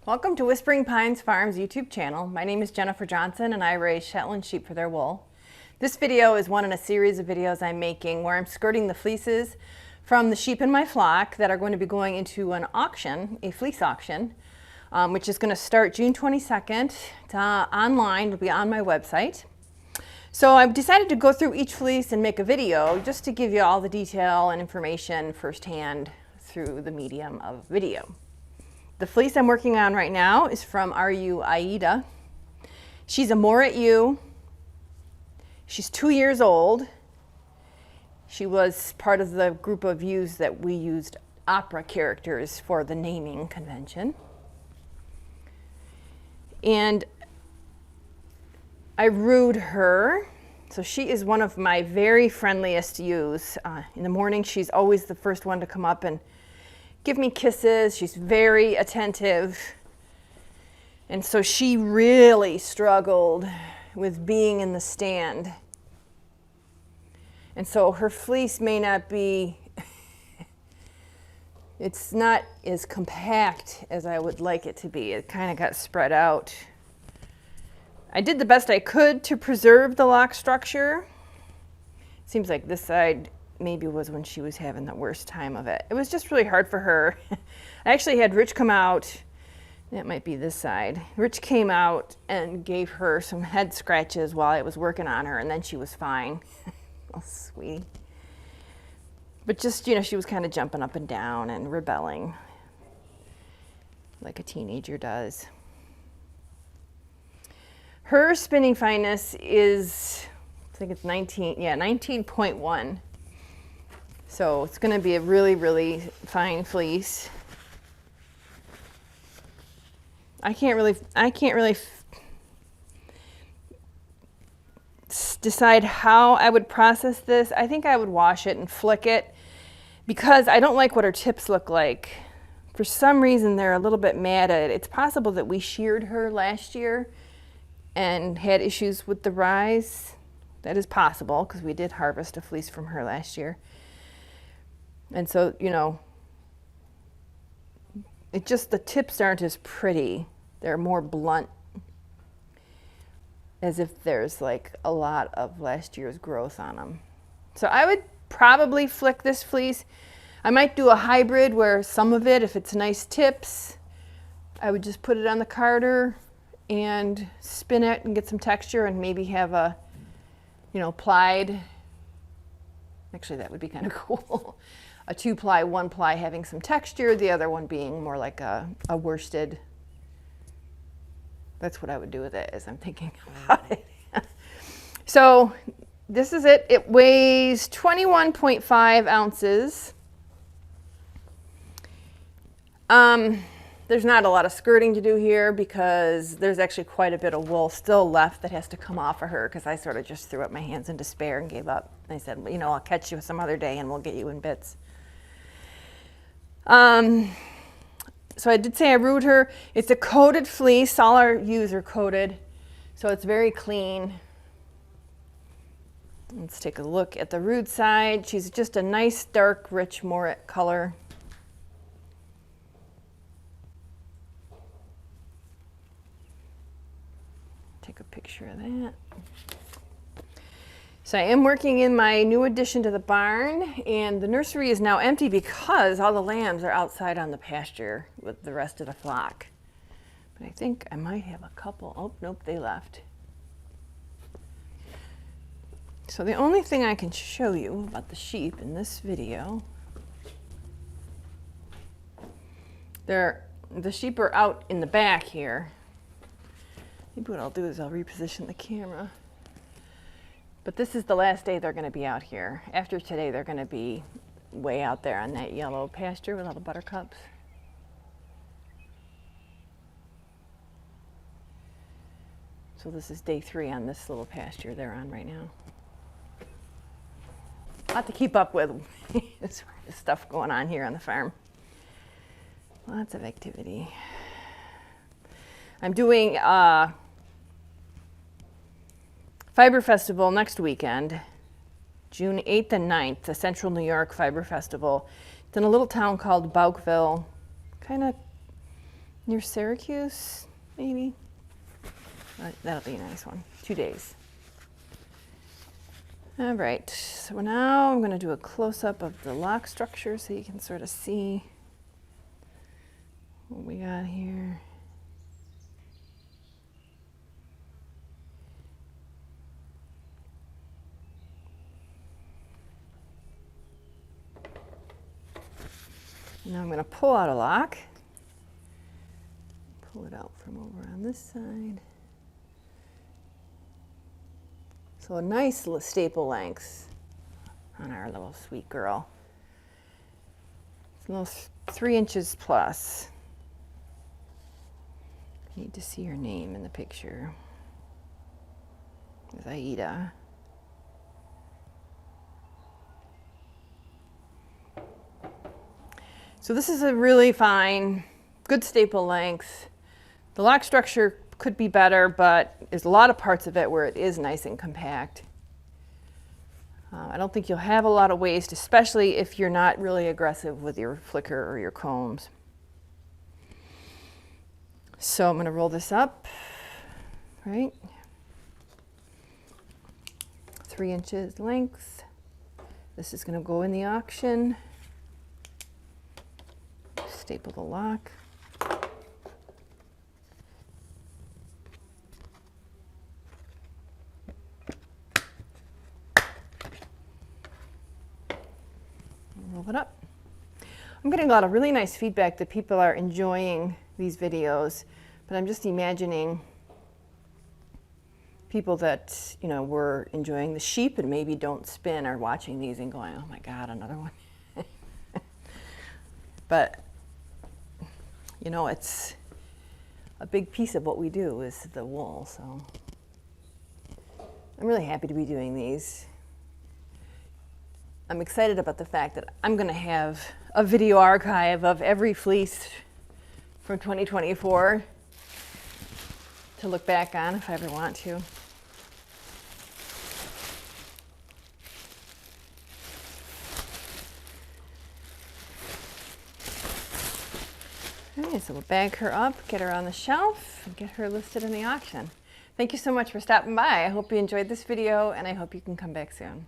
Welcome to Whispering Pines Farms YouTube channel. My name is Jennifer Johnson and I raise Shetland sheep for their wool. This video is one in a series of videos I'm making where I'm skirting the fleeces from the sheep in my flock that are going to be going into an auction, a fleece auction, which is going to start June 22nd. It's online, it'll be on my website. So I've decided to go through each fleece and make a video just to give you all the detail and information firsthand through the medium of video. The fleece I'm working on right now is from our ewe, Aida. She's a Moorit ewe. She's 2 years old. She was part of the group of ewes that we used opera characters for the naming convention. And I Roo'd her. So she is one of my very friendliest ewes. In the morning, she's always the first one to come up and give me kisses. She's very attentive. And so she really struggled with being in the stand. And so her fleece may not be, it's not as compact as I would like it to be. It kind of got spread out. I did the best I could to preserve the lock structure. Seems like this side maybe was when she was having the worst time of it. It was just really hard for her. I actually had Rich come out. That might be this side. Rich came out and gave her some head scratches while I was working on her, and then she was fine. Oh, sweetie. But just, you know, she was kind of jumping up and down and rebelling like a teenager does. Her spinning fineness is, I think it's 19.1. So it's going to be a really, really fine fleece. I can't really decide how I would process this. I think I would wash it and flick it because I don't like what her tips look like. For some reason, they're a little bit matted. It's possible that we sheared her last year and had issues with the rise. That is possible because we did harvest a fleece from her last year. And so, you know, it just, the tips aren't as pretty. They're more blunt, as if there's like a lot of last year's growth on them. So I would probably flick this fleece. I might do a hybrid where some of it, if it's nice tips, I would just put it on the carder and spin it and get some texture and maybe have a, you know, plied. Actually, that would be kind of cool. A 2-ply, 1-ply having some texture, the other one being more like a worsted. That's what I would do with it as I'm thinking about it. So this is it. It weighs 21.5 ounces. There's not a lot of skirting to do here because there's actually quite a bit of wool still left that has to come off of her because I sort of just threw up my hands in despair and gave up. I said, you know, I'll catch you some other day and we'll get you in bits. So I did say I Roo'd her. It's a coated fleece. All our ewes are coated, so it's very clean. Let's take a look at the Roo'd side. She's just a nice, dark, rich Moorit color. Take a picture of that. So I am working in my new addition to the barn, and the nursery is now empty because all the lambs are outside on the pasture with the rest of the flock. But I think I might have a couple. Oh, nope, they left. So the only thing I can show you about the sheep in this video, the sheep are out in the back here. Maybe what I'll do is I'll reposition the camera. But this is the last day they're going to be out here. After today, they're going to be way out there on that yellow pasture with all the buttercups. So this is day 3 on this little pasture they're on right now. A lot to keep up with. There's stuff going on here on the farm. Lots of activity. I'm doing Fiber Festival next weekend, June 8th and 9th, the Central New York Fiber Festival. It's in a little town called Bouckville, kind of near Syracuse, maybe. That'll be a nice one. 2 days. All right, so now I'm going to do a close-up of the lock structure so you can sort of see what we got here. Now I'm going to pull out a lock. Pull it out from over on this side. So a nice staple length on our little sweet girl. It's a little 3 inches plus. You need to see her name in the picture. It's Aida. So this is a really fine, good staple length. The lock structure could be better, but there's a lot of parts of it where it is nice and compact. I don't think you'll have a lot of waste, especially if you're not really aggressive with your flicker or your combs. So I'm going to roll this up, right? 3 inches length. This is going to go in the auction. Staple the lock. Roll it up. I'm getting a lot of really nice feedback that people are enjoying these videos, but I'm just imagining people that, you know, were enjoying the sheep and maybe don't spin are watching these and going, oh my God, another one. But, you know, it's a big piece of what we do is the wool, so I'm really happy to be doing these. I'm excited about the fact that I'm going to have a video archive of every fleece from 2024 to look back on if I ever want to. All right, so we'll bag her up, get her on the shelf, and get her listed in the auction. Thank you so much for stopping by. I hope you enjoyed this video, and I hope you can come back soon.